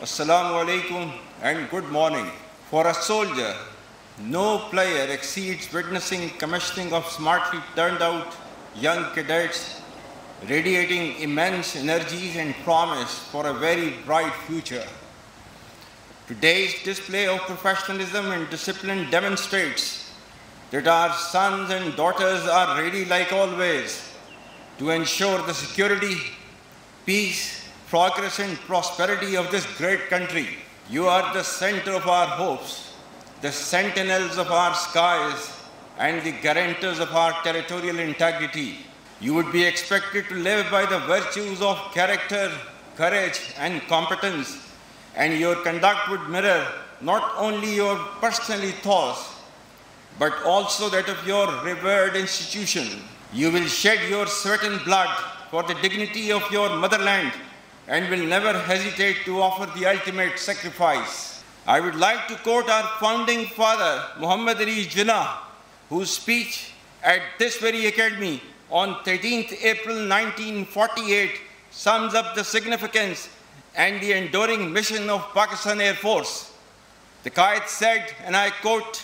Assalamu alaikum and good morning. For a soldier, no player exceeds witnessing commissioning of smartly turned out young cadets radiating immense energies and promise for a very bright future. Today's display of professionalism and discipline demonstrates that our sons and daughters are ready like always to ensure the security, peace, progress and prosperity of this great country. You are the center of our hopes, the sentinels of our skies, and the guarantors of our territorial integrity. You would be expected to live by the virtues of character, courage, and competence, and your conduct would mirror not only your personal ethos, but also that of your revered institution. You will shed your sweat and blood for the dignity of your motherland and will never hesitate to offer the ultimate sacrifice. I would like to quote our founding father, Muhammad Ali Jinnah, whose speech at this very academy on 13th April 1948 sums up the significance and the enduring mission of Pakistan Air Force. The Qaid said, and I quote,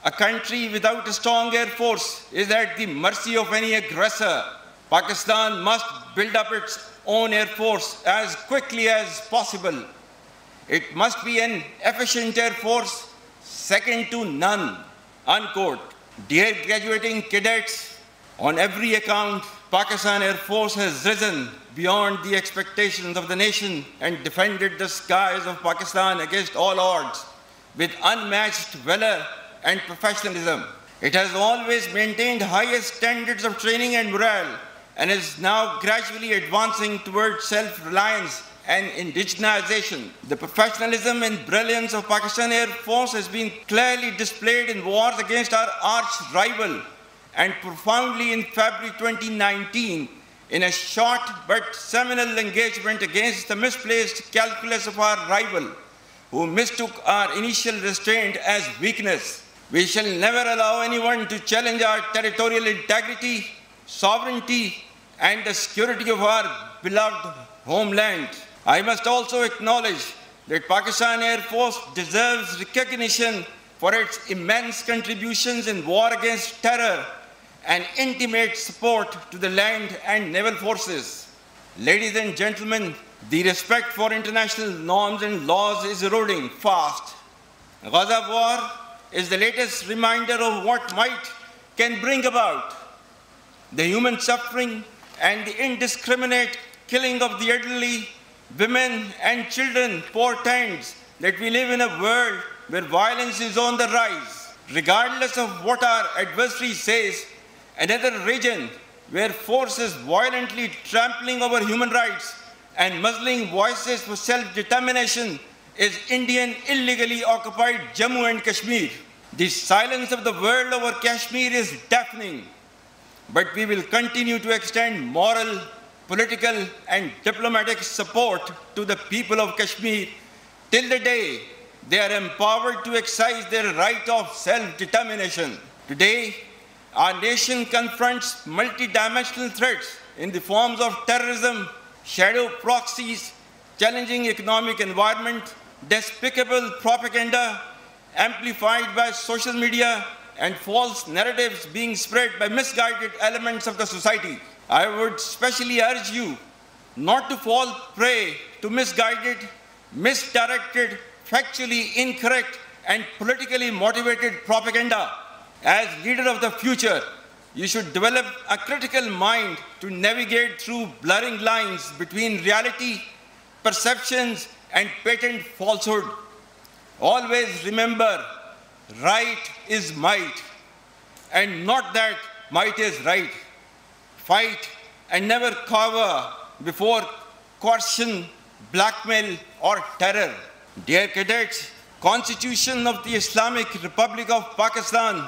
"A country without a strong air force is at the mercy of any aggressor. Pakistan must build up its own air force as quickly as possible. It must be an efficient air force, second to none," unquote. Dear graduating cadets, on every account, Pakistan Air Force has risen beyond the expectations of the nation and defended the skies of Pakistan against all odds with unmatched valor and professionalism. It has always maintained highest standards of training and morale and is now gradually advancing towards self-reliance and indigenization. The professionalism and brilliance of Pakistan Air Force has been clearly displayed in wars against our arch rival and profoundly in February 2019 in a short but seminal engagement against the misplaced calculus of our rival, who mistook our initial restraint as weakness. We shall never allow anyone to challenge our territorial integrity, sovereignty, and the security of our beloved homeland. I must also acknowledge that Pakistan Air Force deserves recognition for its immense contributions in war against terror and intimate support to the land and naval forces. Ladies and gentlemen, the respect for international norms and laws is eroding fast. Gaza war is the latest reminder of what might can bring about. The human suffering and the indiscriminate killing of the elderly, women and children portends that we live in a world where violence is on the rise. Regardless of what our adversary says, another region where force is violently trampling over human rights and muzzling voices for self-determination is Indian illegally occupied Jammu and Kashmir. The silence of the world over Kashmir is deafening, but we will continue to extend moral, political, and diplomatic support to the people of Kashmir till the day they are empowered to exercise their right of self-determination. Today, our nation confronts multidimensional threats in the forms of terrorism, shadow proxies, challenging economic environment, despicable propaganda amplified by social media, and false narratives being spread by misguided elements of the society. I would specially urge you not to fall prey to misguided, misdirected, factually incorrect, and politically motivated propaganda. As leader of the future, you should develop a critical mind to navigate through blurring lines between reality, perceptions, and patent falsehood. Always remember, right is might, and not that might is right. Fight and never cower before coercion, blackmail, or terror. Dear cadets, Constitution of the Islamic Republic of Pakistan,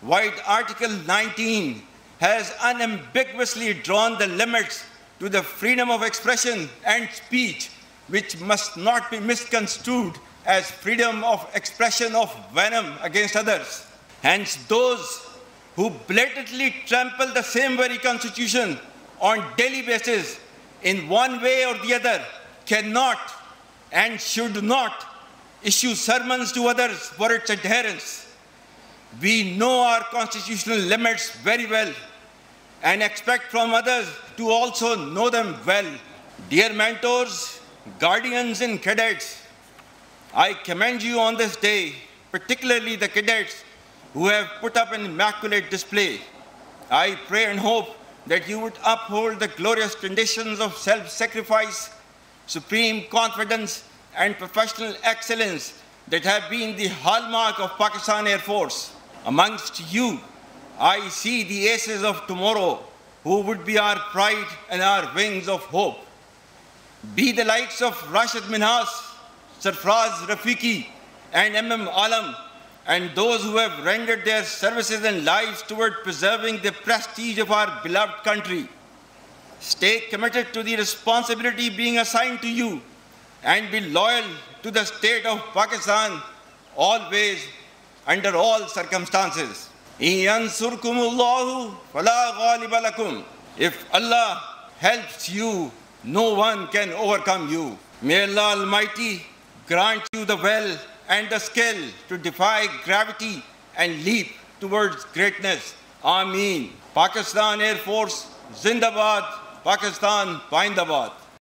White Article 19, has unambiguously drawn the limits to the freedom of expression and speech, which must not be misconstrued as freedom of expression of venom against others. Hence, those who blatantly trample the same very constitution on daily basis in one way or the other cannot and should not issue sermons to others for its adherence. We know our constitutional limits very well and expect from others to also know them well. Dear mentors, guardians and cadets, I commend you on this day, particularly the cadets who have put up an immaculate display. I pray and hope that you would uphold the glorious conditions of self-sacrifice, supreme confidence, and professional excellence that have been the hallmark of Pakistan Air Force. Amongst you, I see the aces of tomorrow who would be our pride and our wings of hope. Be the likes of Rashid Minhas, Sarfraz Rafiqi, and MM Alam, and those who have rendered their services and lives toward preserving the prestige of our beloved country. Stay committed to the responsibility being assigned to you and be loyal to the state of Pakistan always, under all circumstances. If Allah helps you, no one can overcome you. May Allah Almighty grant you the will and the skill to defy gravity and leap towards greatness. Ameen. Pakistan Air Force, Zindabad, Pakistan, Paindabad.